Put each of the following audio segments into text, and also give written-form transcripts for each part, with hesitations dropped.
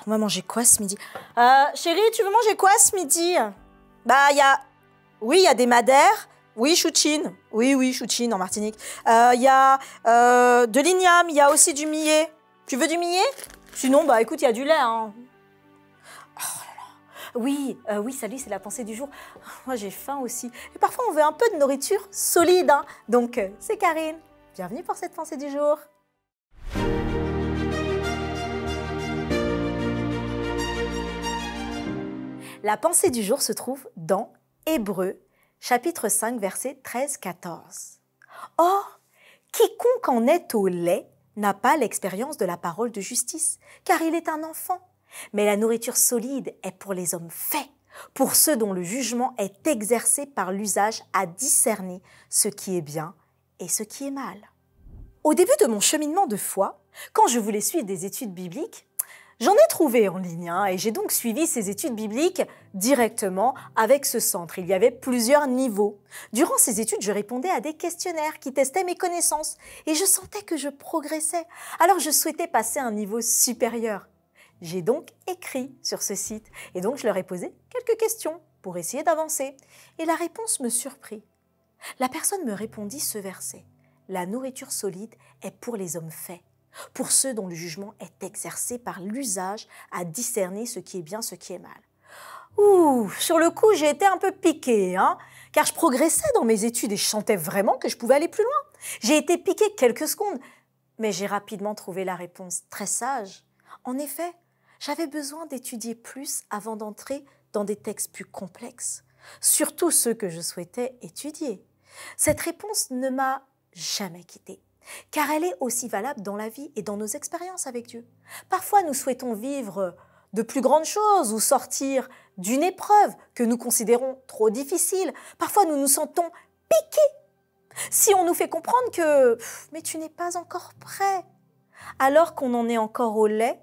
On va manger quoi ce midi? Chérie, tu veux manger quoi ce midi? Bah, oui, il y a des madères. Oui, chouchine. Oui, chouchine en Martinique. Il y a de l'igname, il y a aussi du millet. Tu veux du millet? Sinon, bah écoute, il y a du lait. Hein. Oh là là. Oui, salut, c'est la pensée du jour. Moi, j'ai faim aussi. Et parfois, on veut un peu de nourriture solide. Hein. Donc, c'est Karine. Bienvenue pour cette pensée du jour. La pensée du jour se trouve dans Hébreux, chapitre 5, versets 13-14. Or, quiconque en est au lait n'a pas l'expérience de la parole de justice, car il est un enfant. Mais la nourriture solide est pour les hommes faits, pour ceux dont le jugement est exercé par l'usage à discerner ce qui est bien et ce qui est mal. Au début de mon cheminement de foi, quand je voulais suivre des études bibliques, j'en ai trouvé en ligne et j'ai donc suivi ces études bibliques directement avec ce centre. Il y avait plusieurs niveaux. Durant ces études, je répondais à des questionnaires qui testaient mes connaissances et je sentais que je progressais. Alors je souhaitais passer à un niveau supérieur. J'ai donc écrit sur ce site et donc je leur ai posé quelques questions pour essayer d'avancer. Et la réponse me surprit. La personne me répondit ce verset. La nourriture solide est pour les hommes faits, pour ceux dont le jugement est exercé par l'usage à discerner ce qui est bien, ce qui est mal. Ouh, sur le coup, j'ai été un peu piquée, car je progressais dans mes études et je sentais vraiment que je pouvais aller plus loin. J'ai été piquée quelques secondes, mais j'ai rapidement trouvé la réponse très sage. En effet, j'avais besoin d'étudier plus avant d'entrer dans des textes plus complexes, surtout ceux que je souhaitais étudier. Cette réponse ne m'a jamais quittée. Car elle est aussi valable dans la vie et dans nos expériences avec Dieu. Parfois, nous souhaitons vivre de plus grandes choses ou sortir d'une épreuve que nous considérons trop difficile. Parfois, nous nous sentons piqués. Si on nous fait comprendre que « mais tu n'es pas encore prêt », alors qu'on en est encore au lait,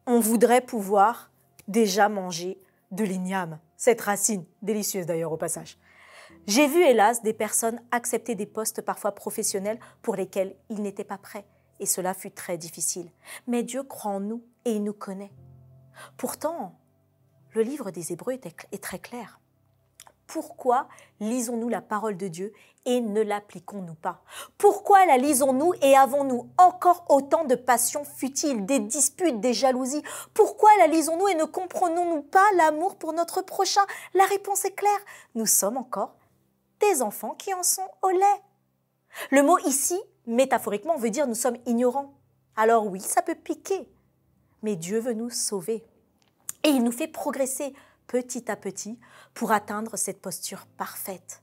on voudrait pouvoir déjà manger de l'igname, cette racine, délicieuse d'ailleurs au passage. J'ai vu, hélas, des personnes accepter des postes parfois professionnels pour lesquels ils n'étaient pas prêts. Et cela fut très difficile. Mais Dieu croit en nous et il nous connaît. Pourtant, le livre des Hébreux est très clair. Pourquoi lisons-nous la parole de Dieu et ne l'appliquons-nous pas? Pourquoi la lisons-nous et avons-nous encore autant de passions futiles, des disputes, des jalousies? Pourquoi la lisons-nous et ne comprenons-nous pas l'amour pour notre prochain? La réponse est claire. Nous sommes encore des enfants qui en sont au lait. Le mot ici, métaphoriquement, veut dire nous sommes ignorants. Alors oui, ça peut piquer, mais Dieu veut nous sauver. Et il nous fait progresser petit à petit pour atteindre cette posture parfaite.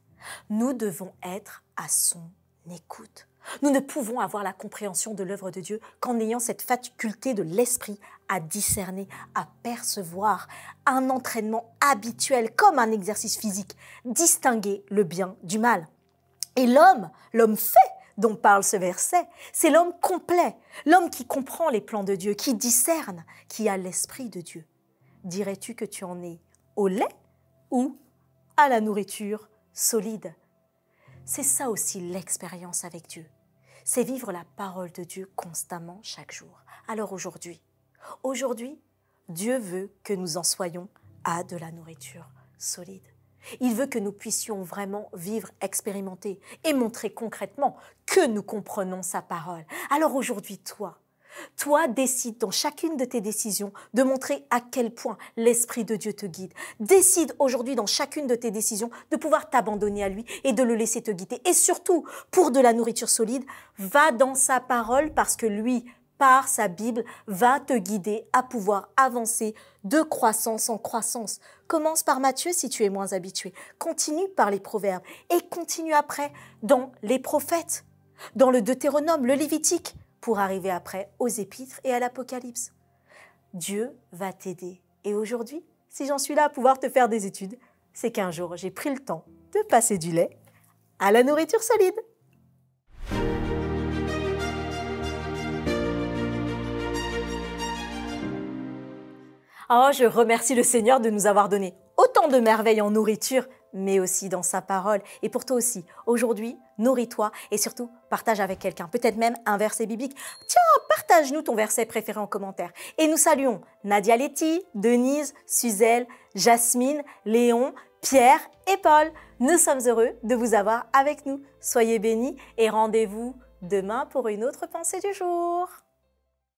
Nous devons être à son écoute. Nous ne pouvons avoir la compréhension de l'œuvre de Dieu qu'en ayant cette faculté de l'esprit à discerner, à percevoir, un entraînement habituel comme un exercice physique, distinguer le bien du mal. Et l'homme fait dont parle ce verset, c'est l'homme complet, l'homme qui comprend les plans de Dieu, qui discerne, qui a l'esprit de Dieu. Dirais-tu que tu en es au lait ou à la nourriture solide? C'est ça aussi l'expérience avec Dieu. C'est vivre la parole de Dieu constamment chaque jour. Alors aujourd'hui, Dieu veut que nous en soyons à de la nourriture solide. Il veut que nous puissions vraiment vivre, expérimenter et montrer concrètement que nous comprenons sa parole. Alors aujourd'hui, toi, décide dans chacune de tes décisions de montrer à quel point l'Esprit de Dieu te guide. Décide aujourd'hui dans chacune de tes décisions de pouvoir t'abandonner à lui et de le laisser te guider. Et surtout, pour de la nourriture solide, va dans sa parole parce que lui, par sa Bible, va te guider à pouvoir avancer de croissance en croissance. Commence par Matthieu si tu es moins habitué. Continue par les Proverbes et continue après dans les prophètes, dans le Deutéronome, le Lévitique, pour arriver après aux Épîtres et à l'Apocalypse. Dieu va t'aider. Et aujourd'hui, si j'en suis là à pouvoir te faire des études, c'est qu'un jour, j'ai pris le temps de passer du lait à la nourriture solide. Oh, je remercie le Seigneur de nous avoir donné autant de merveilles en nourriture, mais aussi dans sa parole. Et pour toi aussi, aujourd'hui, nourris-toi et surtout partage avec quelqu'un, peut-être même un verset biblique. Tiens, partage-nous ton verset préféré en commentaire. Et nous saluons Nadia Letty, Denise, Suzelle, Jasmine, Léon, Pierre et Paul. Nous sommes heureux de vous avoir avec nous. Soyez bénis et rendez-vous demain pour une autre pensée du jour.